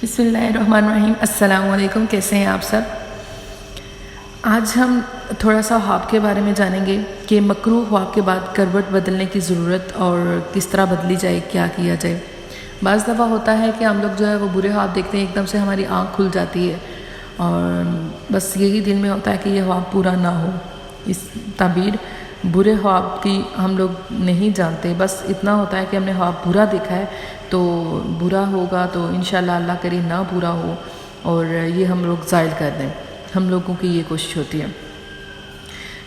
بسم اللہ الرحمن الرحیم۔ السلام علیکم، کیسے ہیں آپ سب؟ آج ہم تھوڑا سا خواب کے بارے میں جانیں گے کہ مکروہ خواب کے بعد کروٹ بدلنے کی ضرورت اور کس طرح بدلی جائے، کیا کیا جائے۔ بعض دفعہ ہوتا ہے کہ ہم لوگ جو ہے وہ برے خواب دیکھتے ہیں، ایک دم سے ہماری آنکھ کھل جاتی ہے اور بس یہی دل میں ہوتا ہے کہ یہ خواب پورا نہ ہو۔ اس تعبیر برے خواب کی ہم لوگ نہیں جانتے، بس اتنا ہوتا ہے کہ ہم نے خواب برا دیکھا ہے تو برا ہوگا تو انشاءاللہ اللہ کرے نہ برا ہو اور یہ ہم لوگ زائل کر دیں، ہم لوگوں کی یہ کوشش ہوتی ہے۔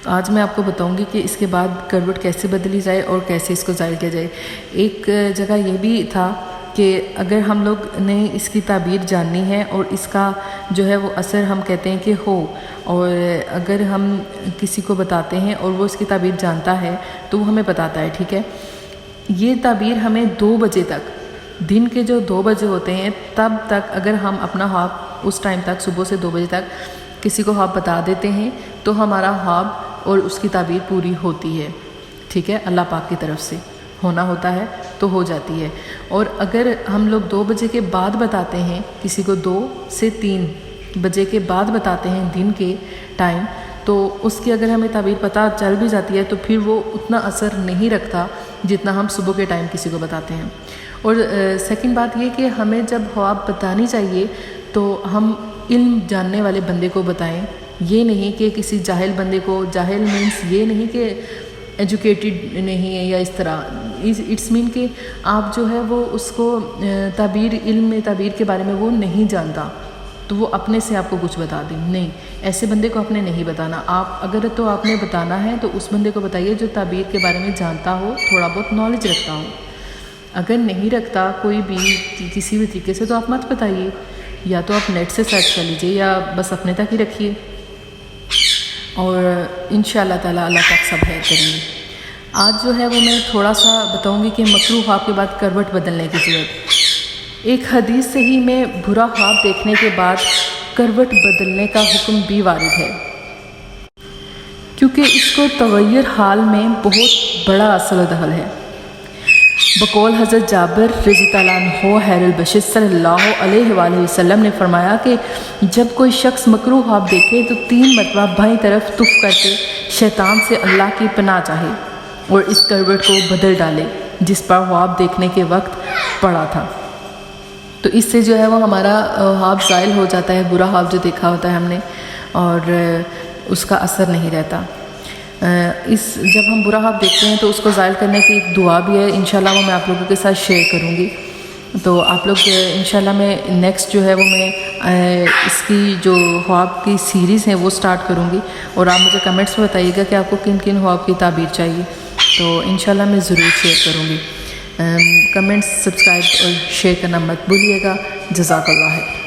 تو آج میں آپ کو بتاؤں گی کہ اس کے بعد کروٹ کیسے بدلی جائے اور کیسے اس کو زائل کیا جائے۔ ایک جگہ یہ بھی تھا کہ اگر ہم لوگ نے اس کی تعبیر جاننی ہے اور اس کا جو ہے وہ اثر ہم کہتے ہیں کہ ہو، اور اگر ہم کسی کو بتاتے ہیں اور وہ اس کی تعبیر جانتا ہے تو وہ ہمیں بتاتا ہے، ٹھیک ہے۔ یہ تعبیر ہمیں 2 بجے تک، دن کے جو 2 بجے ہوتے ہیں تب تک اگر ہم اپنا خواب اس ٹائم تک، صبح سے 2 بجے تک کسی کو خواب بتا دیتے ہیں تو ہمارا خواب اور اس کی تعبیر پوری ہوتی ہے، ٹھیک ہے۔ اللہ پاک کی طرف سے ہونا ہوتا ہے تو ہو جاتی ہے۔ اور اگر ہم لوگ 2 بجے کے بعد بتاتے ہیں کسی کو، 2 سے 3 بجے کے بعد بتاتے ہیں دن کے ٹائم، تو اس کی اگر ہمیں تعبیر پتہ چل بھی جاتی ہے تو پھر وہ اتنا اثر نہیں رکھتا جتنا ہم صبح کے ٹائم کسی کو بتاتے ہیں۔ اور سیکنڈ بات یہ کہ ہمیں جب خواب بتانی چاہیے تو ہم علم جاننے والے بندے کو بتائیں، یہ نہیں کہ کسی جاہل بندے کو۔ جاہل مینس یہ نہیں کہ ایجوکیٹڈ نہیں ہے یا اس طرح، اٹس مین کہ آپ جو ہے وہ اس کو تعبیر، علم میں تعبیر کے بارے میں وہ نہیں جانتا تو وہ اپنے سے آپ کو کچھ بتا دیں، نہیں، ایسے بندے کو آپ نے نہیں بتانا۔ آپ اگر تو آپ نے بتانا ہے تو اس بندے کو بتائیے جو تعبیر کے بارے میں جانتا ہو، تھوڑا بہت نالج رکھتا ہو۔ اگر نہیں رکھتا کوئی بھی کسی بھی طریقے سے تو آپ مت بتائیے، یا تو آپ نیٹ سے سرچ کر لیجئے یا بس اپنے تک ہی رکھیے، اور انشاءاللہ تعالی اللہ پاک سب خیر کریں گے۔ آج جو ہے وہ میں تھوڑا سا بتاؤں گی کہ مکروہ خواب کے بعد کروٹ بدلنے کی ضرورت۔ ایک حدیث صحیح میں برا خواب دیکھنے کے بعد کروٹ بدلنے کا حکم بھی وارد ہے، کیونکہ اس کو تغیر حال میں بہت بڑا اثر و دخل ہے۔ بقول حضرت جابر رضی اللہ عنہ، خیر البشر صلی اللہ علیہ وآلہ وسلم نے فرمایا کہ جب کوئی شخص مکروہ خواب دیکھے تو 3 مرتبہ بائیں طرف تف کر کے شیطان سے اللہ کی پناہ چاہے اور اس کروٹ کو بدل ڈالے جس پر خواب دیکھنے کے وقت پڑا تھا۔ تو اس سے جو ہے وہ ہمارا خواب زائل ہو جاتا ہے، برا خواب جو دیکھا ہوتا ہے ہم نے، اور اس کا اثر نہیں رہتا۔ جب ہم برا خواب دیکھتے ہیں تو اس کو زائل کرنے کی ایک دعا بھی ہے، انشاءاللہ وہ میں آپ لوگوں کے ساتھ شیئر کروں گی۔ تو آپ لوگ انشاءاللہ میں نیکسٹ جو ہے وہ میں اس کی جو خواب کی سیریز ہیں وہ سٹارٹ کروں گی، اور آپ مجھے کمنٹس میں بتائیے گا کہ آپ کو کن کن خواب کی تعبیر چاہیے، تو انشاءاللہ میں ضرور شیئر کروں گی۔ کمنٹس، سبسکرائب اور شیئر کرنا مت بھولیے گا۔ جزاک اللہ ہے۔